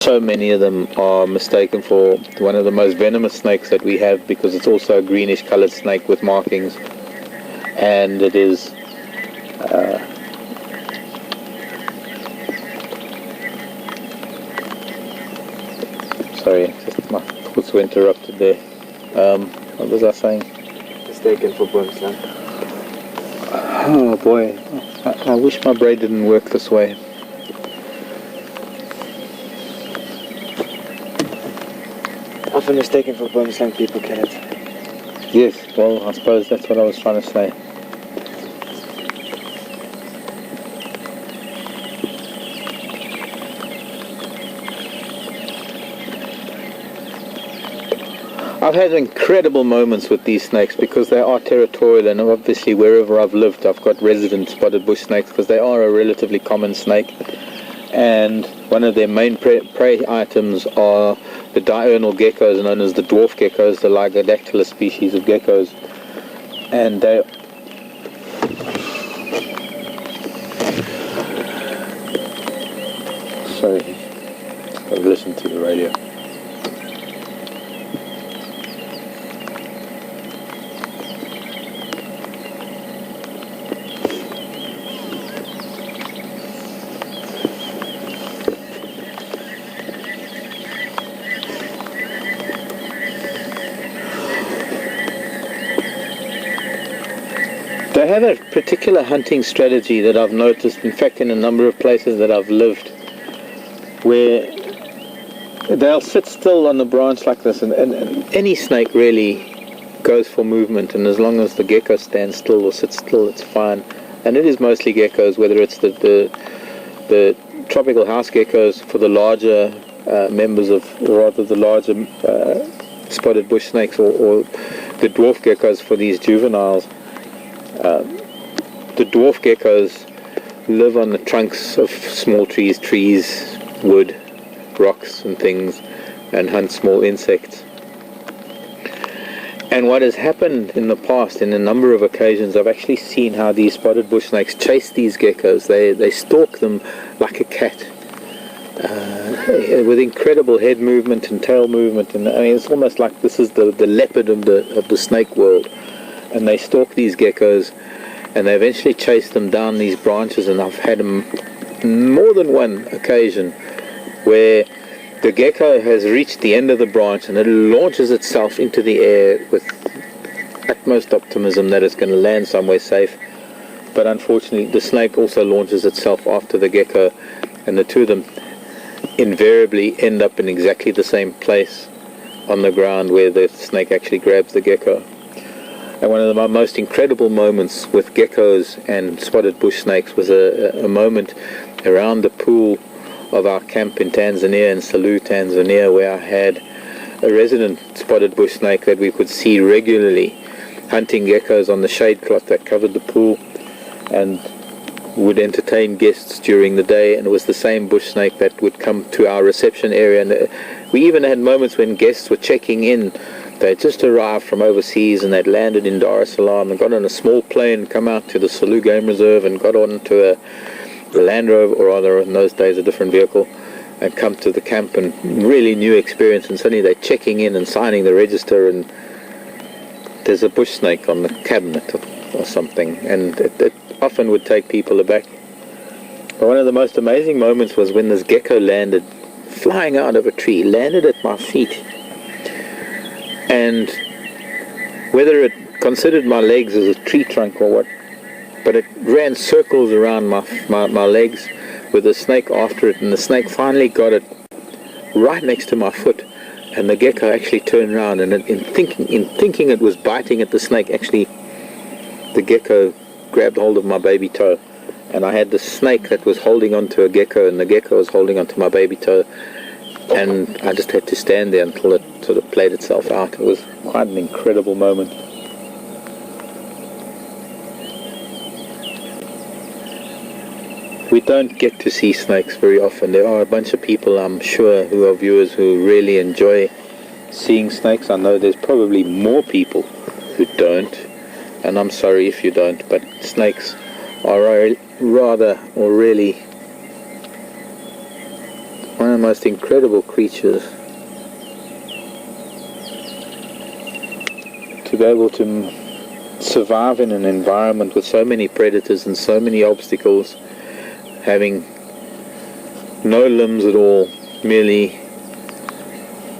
So many of them are mistaken for one of the most venomous snakes that we have, because it's also a greenish colored snake with markings, and it is sorry, just my thoughts were interrupted there. What was I saying? Mistaken for boomslang. Oh boy, I wish my brain didn't work this way. Often mistaken for boomslang, people kill it. Yes, well, I suppose that's what I was trying to say. I've had incredible moments with these snakes because they are territorial, and obviously wherever I've lived I've got resident spotted bush snakes because they are a relatively common snake, and one of their main prey items are the diurnal geckos known as the dwarf geckos, the Lygodactylus species of geckos, and they sorry, I've listened to the radio. They have a particular hunting strategy that I've noticed, in fact, in a number of places that I've lived, where they'll sit still on the branch like this, and any snake really goes for movement, and as long as the gecko stands still or sits still, it's fine. And it is mostly geckos, whether it's the tropical house geckos for the larger members of, or rather the larger spotted bush snakes, or the dwarf geckos for these juveniles. The dwarf geckos live on the trunks of small trees, wood, rocks and things, and hunt small insects. And what has happened in the past, in a number of occasions, I've actually seen how these spotted bush snakes chase these geckos. They stalk them like a cat, with incredible head movement and tail movement, and I mean it's almost like this is the leopard of the snake world. And they stalk these geckos, and they eventually chase them down these branches, and I've had them more than one occasion where the gecko has reached the end of the branch and it launches itself into the air with utmost optimism that it's going to land somewhere safe. But unfortunately the snake also launches itself after the gecko, and the two of them invariably end up in exactly the same place on the ground where the snake actually grabs the gecko. And one of the most incredible moments with geckos and spotted bush snakes was a moment around the pool of our camp in Tanzania, in Salou, Tanzania, where I had a resident spotted bush snake that we could see regularly hunting geckos on the shade cloth that covered the pool, and would entertain guests during the day. And it was the same bush snake that would come to our reception area, and we even had moments when guests were checking in. They just arrived from overseas and they'd landed in Dar es Salaam and got on a small plane, come out to the Salou Game Reserve and got onto a Land Rover, or rather in those days a different vehicle, and come to the camp, and really new experience. And suddenly they're checking in and signing the register, and there's a bush snake on the cabinet or something, and it often would take people aback. But one of the most amazing moments was when this gecko landed, flying out of a tree, landed at my feet. And whether it considered my legs as a tree trunk or what, but it ran circles around my legs with the snake after it, and the snake finally got it right next to my foot, and the gecko actually turned around, and in thinking it was biting at the snake, actually the gecko grabbed hold of my baby toe, and I had the snake that was holding onto a gecko, and the gecko was holding onto my baby toe, and I just had to stand there until it sort of played itself out. It was quite an incredible moment. We don't get to see snakes very often. There are a bunch of people, I'm sure, who are viewers who really enjoy seeing snakes. I know there's probably more people who don't, and I'm sorry if you don't, but snakes are rather, or really, one of the most incredible creatures. To be able to survive in an environment with so many predators and so many obstacles, having no limbs at all, merely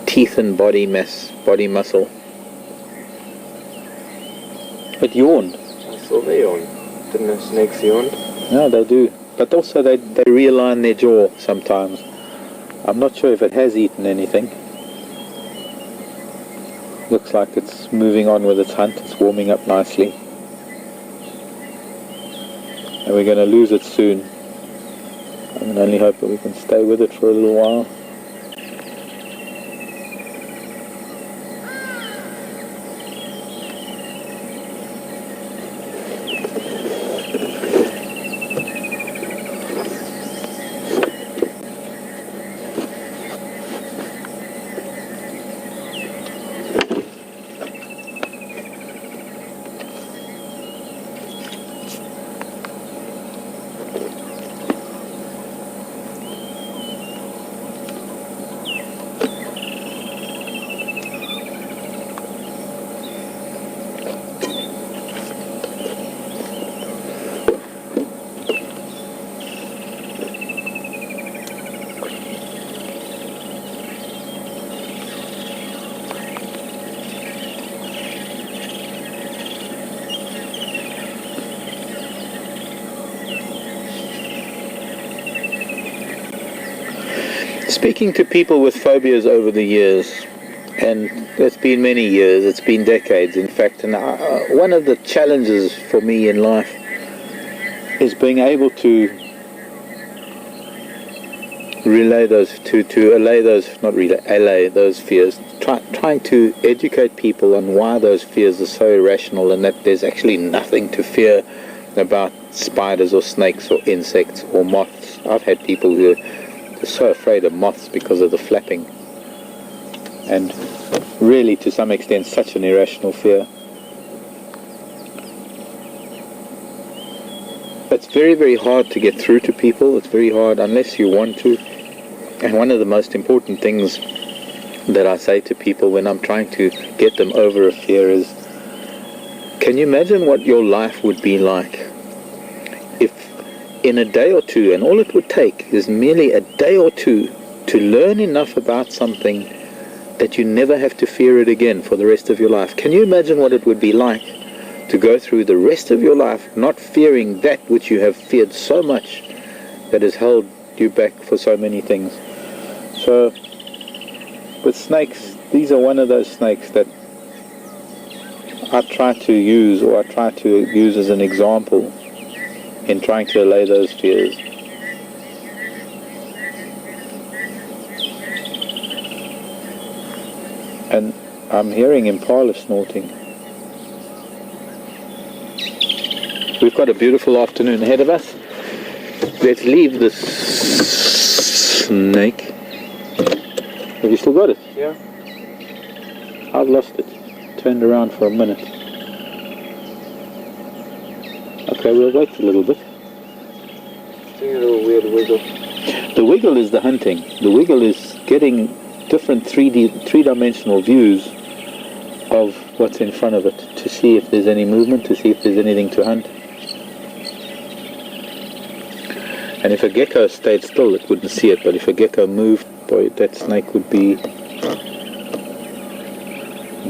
teeth and body mass, body muscle. It yawned. I saw they yawn. Didn't know snakes yawned? No, they do. But also they realign their jaw sometimes. I'm not sure if it has eaten anything. Looks like it's moving on with its hunt. It's warming up nicely. And we're going to lose it soon. I can only hope that we can stay with it for a little while. Speaking to people with phobias over the years, and it's been many years, it's been decades in fact, and one of the challenges for me in life is being able to allay those fears, trying to educate people on why those fears are so irrational and that there's actually nothing to fear about spiders or snakes or insects or moths. I've had people who are so afraid of moths because of the flapping, and really to some extent such an irrational fear. It's very, very hard to get through to people. It's very hard unless you want to. And one of the most important things that I say to people when I'm trying to get them over a fear is, can you imagine what your life would be like if in a day or two, and all it would take is merely a day or two to learn enough about something that you never have to fear it again for the rest of your life? Can you imagine what it would be like to go through the rest of your life not fearing that which you have feared so much, that has held you back for so many things? So with snakes, these are one of those snakes that I try to use as an example in trying to allay those fears. And I'm hearing impala snorting. We've got a beautiful afternoon ahead of us. Let's leave this snake. Have you still got it? Yeah. I've lost it. Turned around for a minute. Okay, we'll wait a little bit. Doing a little weird wiggle. The wiggle is the hunting. The wiggle is getting different three-dimensional views of what's in front of it, to see if there's any movement, to see if there's anything to hunt. And if a gecko stayed still, it wouldn't see it, but if a gecko moved, boy, that snake would be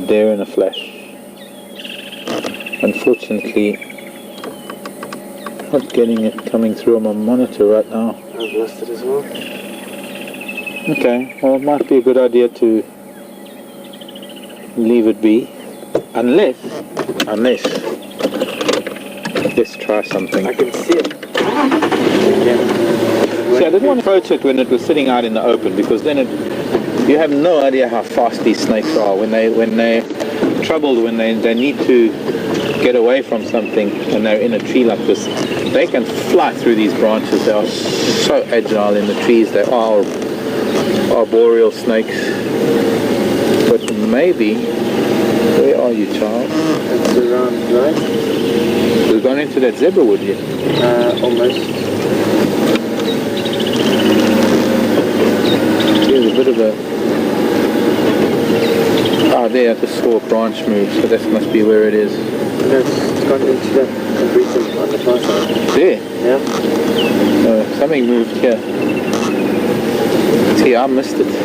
there in a flash. Unfortunately, not getting it coming through on my monitor right now. I've lost it as well. Okay, well, it might be a good idea to leave it be, unless, let's try something. I can see it. See, I didn't want to approach it when it was sitting out in the open, because then you have no idea how fast these snakes are. When they're troubled, when they need to get away from something, and they're in a tree like this, they can fly through these branches. They are so agile in the trees. They are arboreal snakes. But maybe, where are you, Charles? It's around, right? We've gone into that zebra wood yet. Almost. There's a bit of a... Ah, there, I just saw a branch move, so that must be where it is. No, it's gone into the recent on the far side. There? Yeah. No, something moved here. See, I missed it.